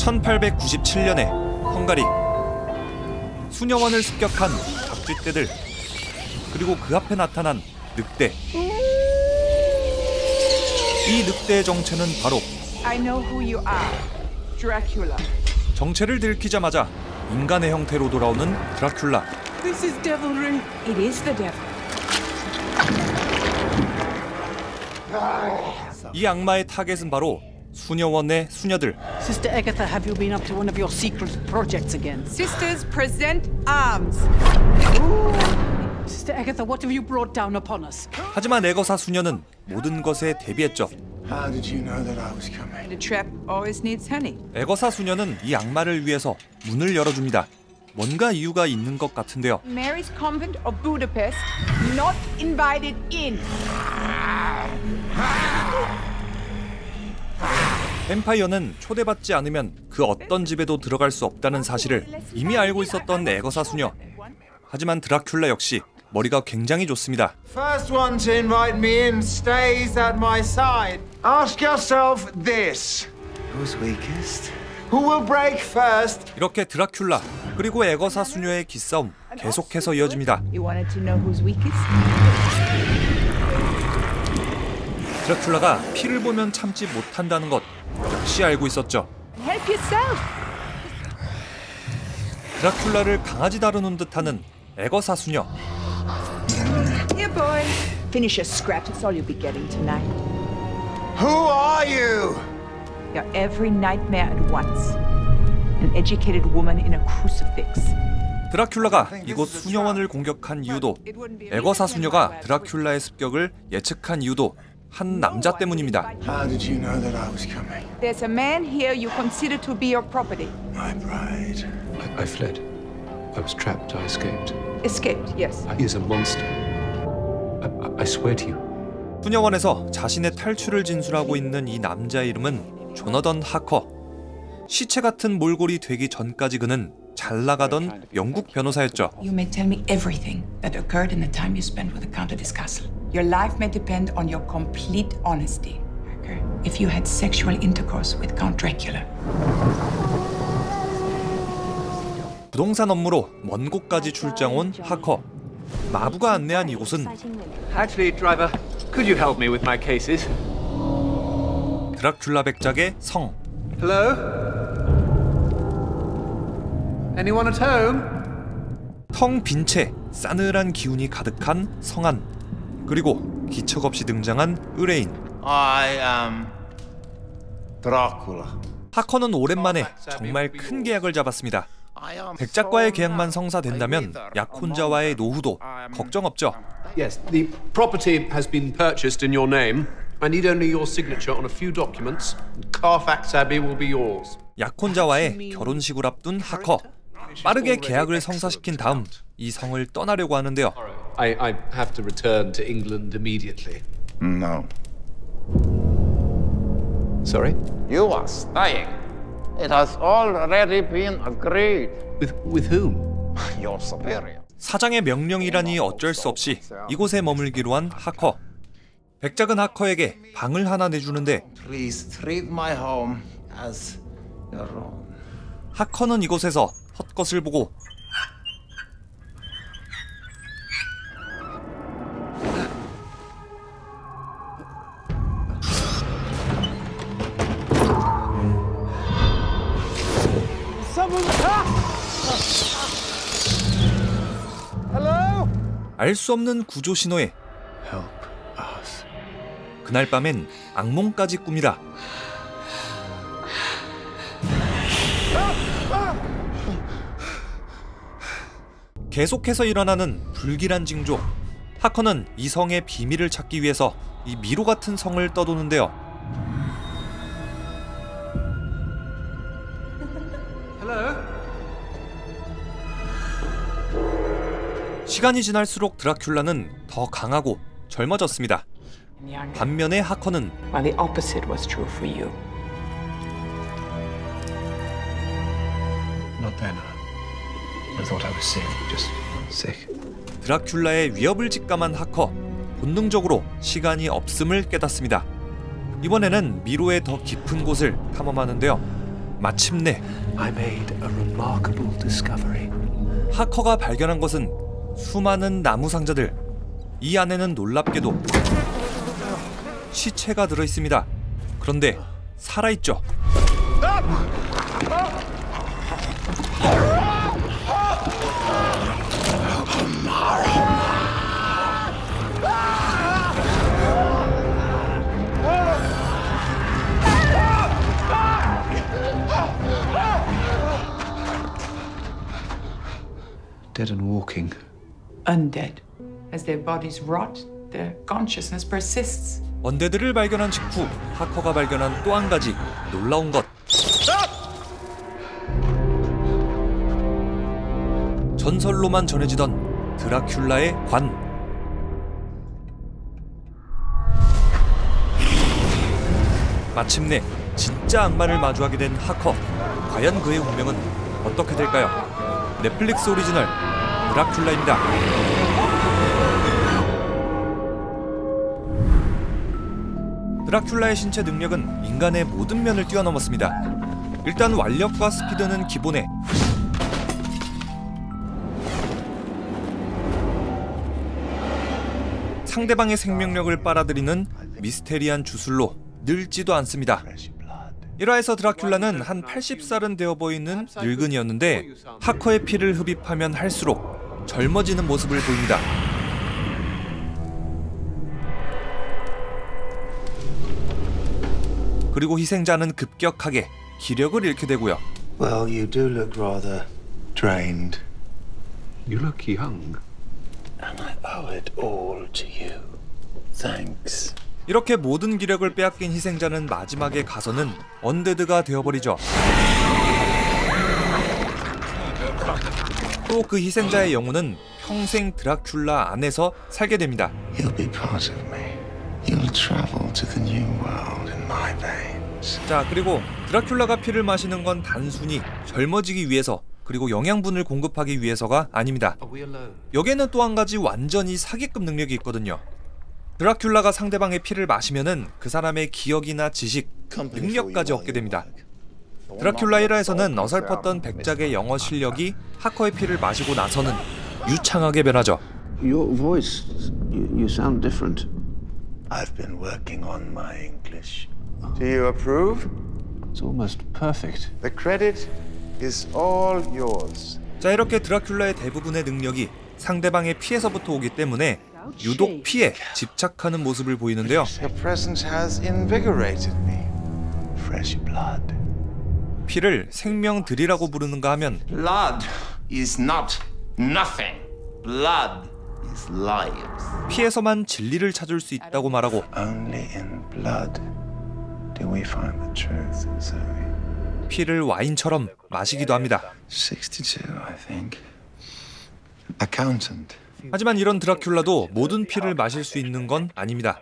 1897년에 헝가리. 수녀원을 습격한 잡쥐떼들, 그리고 그 앞에 나타난 늑대. 이 늑대의 정체는 바로 I know who you are. Dracula. 정체를 들키자마자 인간의 형태로 돌아오는 드라큘라. This is devilry. It is the devil. 이 악마의 타겟은 바로 수녀원의 수녀들. Sister Agatha, have you been up to one of your secret projects again? Sisters, present arms. Sister Agatha, what have you brought down upon us? 하지만 에거사 수녀는 모든 것에 대비했죠. How did you know that I was coming? The trap always needs honey. 에거사 수녀는 이 악마를 위해서 문을 열어줍니다. 뭔가 이유가 있는 것 같은데요. Mary's Convent of Budapest, not invited in. 뱀파이어는 초대받지 않으면 그 어떤 집에도 들어갈 수 없다는 사실을 이미 알고 있었던 에거사 수녀. 하지만 드라큘라 역시 머리가 굉장히 좋습니다. First one to invite me in stays at my side. Ask yourself this. Who's weakest? Who will break first? 이렇게 드라큘라 그리고 에거사 수녀의 기싸움 계속해서 이어집니다. You wanted to know who's weakest? 드라큘라가 피를 보면 참지 못한다는 것 역시 알고 있었죠. Help yourself. 드라큘라를 강아지 다루는 듯하는 에거사 수녀. Here, boy. Finish your scrap. That's all you'll be getting tonight. Who are you? You're every nightmare at once. An educated woman in a crucifix. 드라큘라가 이곳 수녀원을 공격한 이유도, 에거사 수녀가 드라큘라의 습격을 예측한 이유도 한 남자 때문입니다. How did you know that I was coming? There's a man here you consider to be your property. My bride. I fled. I was trapped. I escaped. Escaped, yes. He is a monster. I swear to you. 수녀원에서 자신의 탈출을 진술하고 있는 이 남자의 이름은 조너던 하커. 시체 같은 몰골이 되기 전까지 그는 잘 나가던 영국 변호사였죠. You may tell me everything that occurred in the time you spent with the Count of this castle. Your life may depend on your complete honesty. If you had sexual intercourse with Count Dracula. 부동산 업무로 먼 곳까지 출장 온 하커. 마부가 안내한 이곳은 Actually, driver, could you help me with my cases? 드라큘라 백작의 성. Hello? Anyone at home? 텅 빈 채 싸늘한 기운이 가득한 성안. 그리고 기척 없이 등장한 의뢰인. I am Dracula. 하커는 오랜만에 정말 큰 계약을 잡았습니다. 백작과의 계약만 성사된다면 약혼자와의 노후도 걱정 없죠. Yes, the property has been purchased in your name. I need only your signature on a few documents. Carfax Abbey will be yours. 약혼자와의 결혼식을 앞둔 하커. 빠르게 계약을 성사시킨 다음 이 성을 떠나려고 하는데요. I have to return to England immediately. No. Sorry? You are staying. It has already been agreed. With whom? Your superior. 사장의 명령이라니 어쩔 수 없이 이곳에 머물기로 한 하커. 백작은 하커에게 방을 하나 내주는데 Please treat my home as your own. 하커는 이곳에서 헛것을 보고 알 수 없는 구조 신호에 Help us. 그날 밤엔 악몽까지 꿉니다. 계속해서 일어나는 불길한 징조. 하커는 이 성의 비밀을 찾기 위해서 이 미로 같은 성을 떠도는데요. 시간이 지날수록 드라큘라는 더 강하고 젊어졌습니다. 반면에 하커는 While the opposite was true for you. Not then. I thought I was sick. Just sick. 드라큘라의 위협을 직감한 하커. 본능적으로 시간이 없음을 깨닫습니다. 이번에는 미로의 더 깊은 곳을 탐험하는데요. 마침내 I made a remarkable discovery. 하커가 발견한 것은 수많은 나무 상자들. 이 안에는 놀랍게도 시체가 들어 있습니다. 그런데 살아있죠. Dead and walking. Undead. As their bodies rot, their consciousness persists. 언데드를 발견한 직후 하커가 발견한 또 한 가지 놀라운 것. 전설로만 전해지던 드라큘라의 관. 마침내 진짜 악마를 마주하게 된 하커. 과연 그의 운명은 어떻게 될까요? 넷플릭스 오리지널 드라큘라입니다. 드라큘라의 신체 능력은 인간의 모든 면을 뛰어넘었습니다. 일단 완력과 스피드는 기본에 상대방의 생명력을 빨아들이는 미스테리한 주술로 늙지도 않습니다. 1화에서 드라큘라는 한 80살은 되어 보이는 늙은이였는데 하커의 피를 흡입하면 할수록 젊어지는 모습을 보입니다. 그리고 희생자는 급격하게 기력을 잃게 되고요. Well, you do look rather drained. You look young. And I owe it all to you. Thanks. 이렇게 모든 기력을 빼앗긴 희생자는 마지막에 가서는 언데드가 되어버리죠. 또 그 희생자의 영혼은 평생 드라큘라 안에서 살게 됩니다. You'll be part of me. You'll travel to the new world in my veins. 자, 그리고 드라큘라가 피를 마시는 건 단순히 젊어지기 위해서 그리고 영양분을 공급하기 위해서가 아닙니다. 여기에는 또 한 가지 완전히 사기급 능력이 있거든요. 드라큘라가 상대방의 피를 마시면은 그 사람의 기억이나 지식, 능력까지 얻게 됩니다. 드라큘라 1화에서는 어설펐던 백작의 영어 실력이 하커의 피를 마시고 나서는 유창하게 변하죠. Your voice, you sound different. I've been working on my English. Do you approve? It's almost perfect. The credit is all yours. 자, 이렇게 드라큘라의 대부분의 능력이 상대방의 피에서부터 오기 때문에 유독 피에 집착하는 모습을 보이는데요. Your presence has invigorated me. Fresh blood. 피를 생명들이라고 부르는가 하면 Blood is not nothing. Blood is life. 피에서만 진리를 찾을 수 있다고 말하고 Only in blood do we find the truth, Zoe. 피를 와인처럼 마시기도 합니다. 62, I think. Accountant. 하지만 이런 드라큘라도 모든 피를 마실 수 있는 건 아닙니다.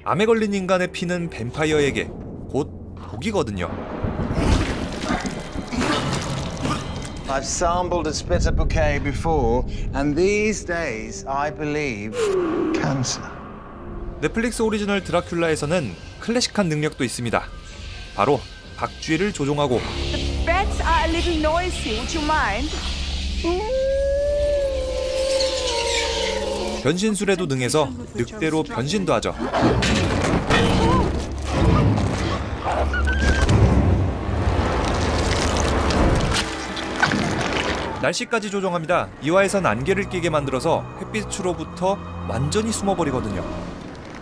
암에 걸린 인간의 피는 뱀파이어에게 곧 독이거든요. I've sampled a spitter bouquet before, and these days I believe cancer. 넷플릭스 오리지널 드라큘라에서는 클래식한 능력도 있습니다. 바로 박쥐를 조종하고 The beds are a little noisy. Would you mind? 변신술에도 능해서 늑대로 변신도 하죠. 날씨까지 조종합니다. 2화에선 안개를 끼게 만들어서 햇빛으로부터 완전히 숨어버리거든요.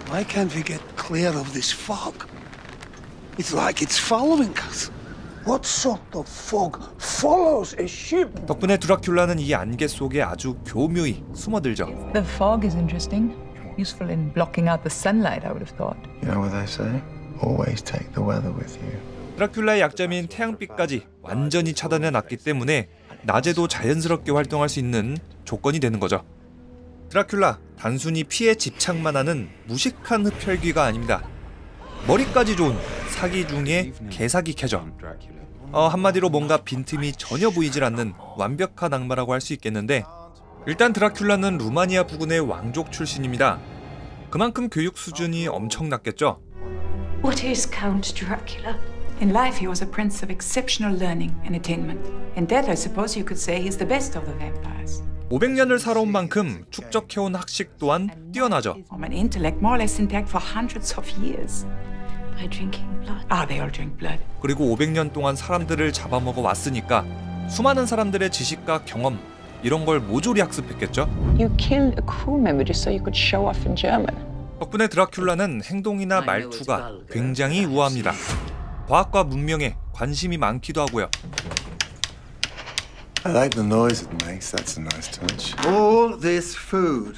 Why can't we get clear of this fog? It's like it's following us. What sort of fog follows a ship? 덕분에 드라큘라는 이 안개 속에 아주 교묘히 숨어들죠. The fog is interesting. Useful in blocking out the sunlight, I would have thought. You know what they say? Always take the weather with you. 드라큘라의 약점인 태양빛까지 완전히 차단해 놨기 때문에 낮에도 자연스럽게 활동할 수 있는 조건이 되는 거죠. 드라큘라, 단순히 피에 집착만 하는 무식한 흡혈귀가 아닙니다. 머리까지 좋은 사기 중에 개사기 캐죠. 한마디로 뭔가 빈틈이 전혀 보이질 않는 완벽한 악마라고 할 수 있겠는데, 일단 드라큘라는 루마니아 부근의 왕족 출신입니다. 그만큼 교육 수준이 엄청났겠죠. What is Count Dracula? In life, he was a prince of exceptional learning and attainment. In death, I suppose you could say he's the best of the vampires. 500년을 살아온 만큼 축적해온 학식 또한 뛰어나죠. An intellect more or less intact for hundreds of years. By drinking blood. Ah, they all drink blood. 그리고 500년 동안 사람들을 잡아먹어 왔으니까 수많은 사람들의 지식과 경험 이런 걸 모조리 학습했겠죠. You killed a crew member just so you could show off in German. 덕분에 드라큘라는 행동이나 말투가 굉장히 우아합니다. 과학과 문명에 관심이 많기도 하고요. I like the noise it makes. That's a nice touch. All this food.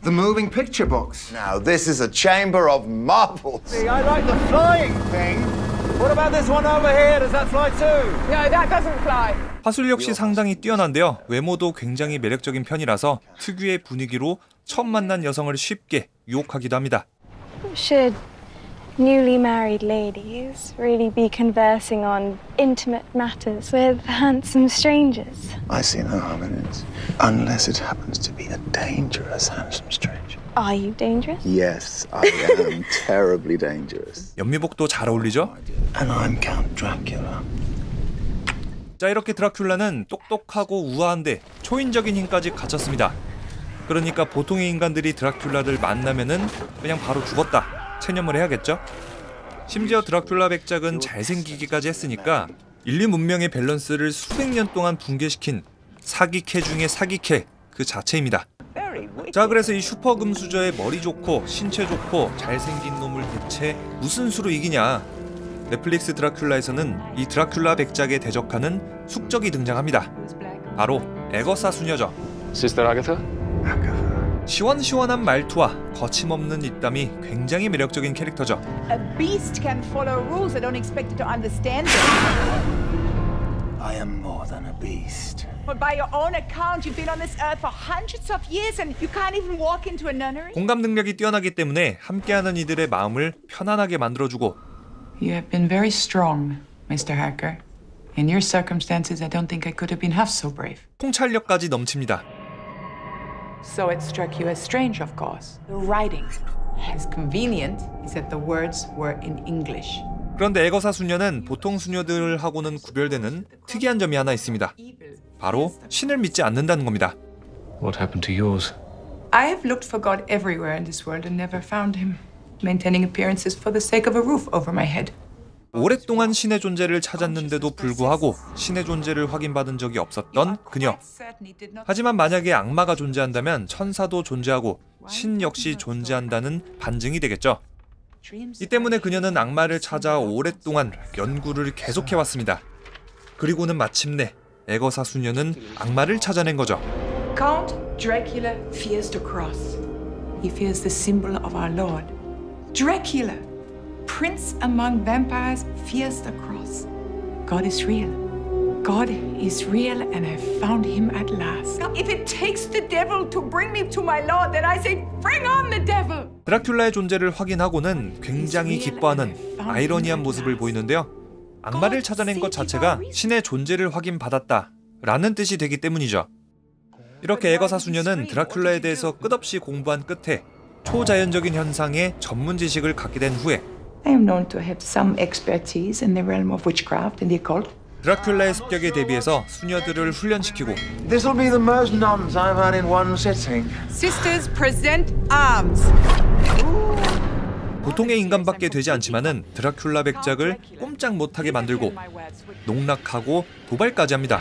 The moving picture box. Now, this is a chamber of marvels. See, I like the flying thing. What about this one over here? Does that fly too? No, that doesn't fly. 화술 역시 상당히 뛰어난데요. 외모도 굉장히 매력적인 편이라서 특유의 분위기로 처음 만난 여성을 쉽게 유혹하기도 합니다. Should newly married ladies really be conversing on intimate matters with handsome strangers? I see no harm in it, unless it happens to be a dangerous handsome stranger. Are you dangerous? Yes, I am terribly dangerous. 연미복도 잘 어울리죠? And I'm Count Dracula. 자, 이렇게 드라큘라는 똑똑하고 우아한데 초인적인 힘까지 갖췄습니다. 그러니까 보통의 인간들이 드라큘라를 만나면은 그냥 바로 죽었다, 체념을 해야겠죠? 심지어 드라큘라 백작은 잘생기기까지 했으니까 인류 문명의 밸런스를 수백 년 동안 붕괴시킨 사기캐 중의 사기캐 그 자체입니다. 자, 그래서 이 슈퍼금수저의 머리 좋고 신체 좋고 잘생긴 놈을 대체 무슨 수로 이기냐? 넷플릭스 드라큘라에서는 이 드라큘라 백작에 대적하는 숙적이 등장합니다. 바로 에거사 수녀죠. Sister Agatha? 시원시원한 말투와 거침없는 입담이 굉장히 매력적인 캐릭터죠. A beast can follow rules. I don't expect it to understand them. I am more than a beast. But by your own account, you've been on this earth for hundreds of years and you can't even walk into a nunnery? 공감 능력이 뛰어나기 때문에 함께하는 이들의 마음을 편안하게 만들어주고 You have been very strong, Mr. Hacker. In your circumstances, I don't think I could have been half so brave. 통찰력까지 넘칩니다. So it struck you as strange, of course. The writing. As convenient is that the words were in English. 그런데 에거사 수녀는 보통 수녀들하고는 구별되는 특이한 점이 하나 있습니다. 바로 신을 믿지 않는다는 겁니다. What happened to yours? I have looked for God everywhere in this world and never found him. Maintaining appearances for the sake of a roof over my head. 오랫동안 신의 존재를 찾았는데도 불구하고 신의 존재를 확인받은 적이 없었던 그녀. 하지만 만약에 악마가 존재한다면 천사도 존재하고 신 역시 존재한다는 반증이 되겠죠. 이 때문에 그녀는 악마를 찾아 오랫동안 연구를 계속해왔습니다. 그리고는 마침내 에거사 수녀는 악마를 찾아낸 거죠. Count Dracula fears the cross. He fears the symbol of our Lord. Dracula, prince among vampires, fears the cross. God is real. God is real and I found him at last. Now, if it takes the devil to bring me to my Lord, then I say, bring on the devil! 드라큘라의 존재를 확인하고는 굉장히 기뻐하는 아이러니한 모습을 보이는데요. 악마를 찾아낸 것 자체가 신의 존재를 확인받았다 라는 뜻이 되기 때문이죠. 이렇게 에거사 수녀는 드라큘라에 대해서 끝없이 공부한 끝에 초자연적인 현상의 전문 지식을 갖게 된 후에 I am known to have some expertise in the realm of witchcraft and the occult. 드라큘라의 습격에 대비해서 수녀들을 훈련시키고 This will be the most nuns I've had in one sitting. Sisters, present arms. 보통의 인간밖에 되지 않지만은 드라큘라 백작을 꼼짝 못하게 만들고 농락하고 도발까지 합니다.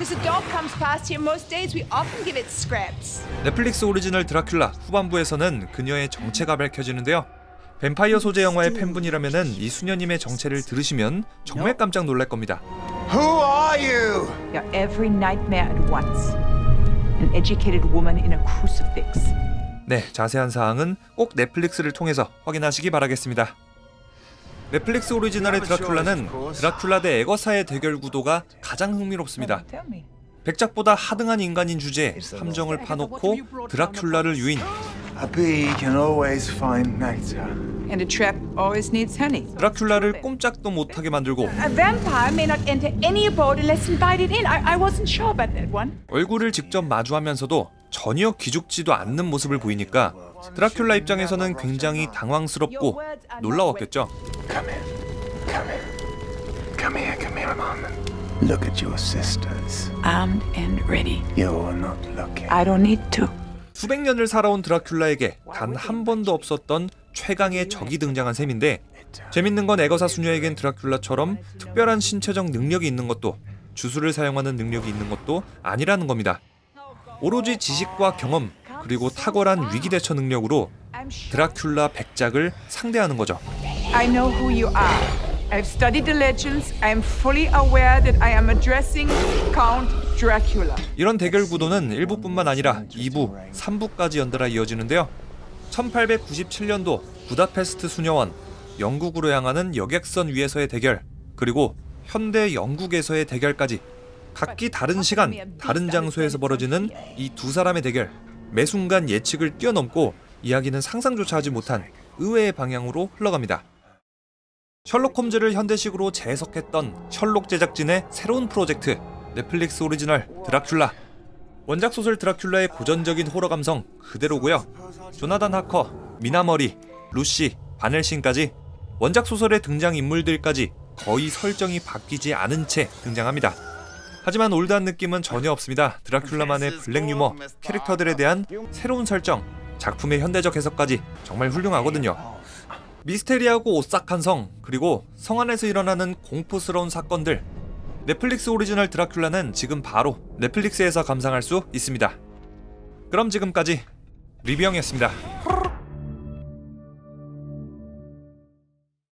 As a dog comes past here most days, we often give it scraps. 넷플릭스 오리지널 드라큘라 후반부에서는 그녀의 정체가 밝혀지는데요. 뱀파이어 소재 영화의 팬분이라면은 이 수녀님의 정체를 들으시면 정말 깜짝 놀랄 겁니다. Who are you? You're every nightmare at once. An educated woman in a crucifix. 네, 자세한 사항은 꼭 넷플릭스를 통해서 확인하시기 바라겠습니다. 넷플릭스 오리지널의 드라큘라는 드라큘라 대 에거사의 대결 구도가 가장 흥미롭습니다. 백작보다 하등한 인간인 주제에 함정을 파놓고 드라큘라를 유인. A bee can always find nectar. And a trap always needs honey. 드라큘라를 꼼짝도 못하게 만들고 A vampire may not enter any abode unless invited in. I wasn't sure about that one. 얼굴을 직접 마주하면서도 전혀 기죽지도 않는 모습을 보이니까 드라큘라 입장에서는 굉장히 당황스럽고 놀라웠겠죠. Come here, Mom. Look at your sisters. Armed and ready. You're not looking. I don't need to. 수백 년을 살아온 드라큘라에게 단 한 번도 없었던 최강의 적이 등장한 셈인데, 재밌는 건 애거사 수녀에겐 드라큘라처럼 특별한 신체적 능력이 있는 것도 주술을 사용하는 능력이 있는 것도 아니라는 겁니다. 오로지 지식과 경험 그리고 탁월한 위기 대처 능력으로 드라큘라 백작을 상대하는 거죠. I know who you are. I've studied the legends. I am fully aware that I am addressing Count Dracula. 이런 대결 구도는 1부뿐만 아니라 2부, 3부까지 연달아 이어지는데요. 1897년도 부다페스트 수녀원, 영국으로 향하는 여객선 위에서의 대결, 그리고 현대 영국에서의 대결까지 각기 다른 시간, 다른 장소에서 벌어지는 이 두 사람의 대결, 매 순간 예측을 뛰어넘고 이야기는 상상조차 하지 못한 의외의 방향으로 흘러갑니다. 셜록 홈즈를 현대식으로 재해석했던 셜록 제작진의 새로운 프로젝트, 넷플릭스 오리지널 드라큘라. 원작 소설 드라큘라의 고전적인 호러 감성 그대로고요. 조나단 하커, 미나 머리, 루시, 바넬신까지 원작 소설의 등장인물들까지 거의 설정이 바뀌지 않은 채 등장합니다. 하지만 올드한 느낌은 전혀 없습니다. 드라큘라만의 블랙 유머, 캐릭터들에 대한 새로운 설정, 작품의 현대적 해석까지 정말 훌륭하거든요. 미스테리하고 오싹한 성, 그리고 성 안에서 일어나는 공포스러운 사건들. 넷플릭스 오리지널 드라큘라는 지금 바로 넷플릭스에서 감상할 수 있습니다. 그럼 지금까지 리뷰형이었습니다.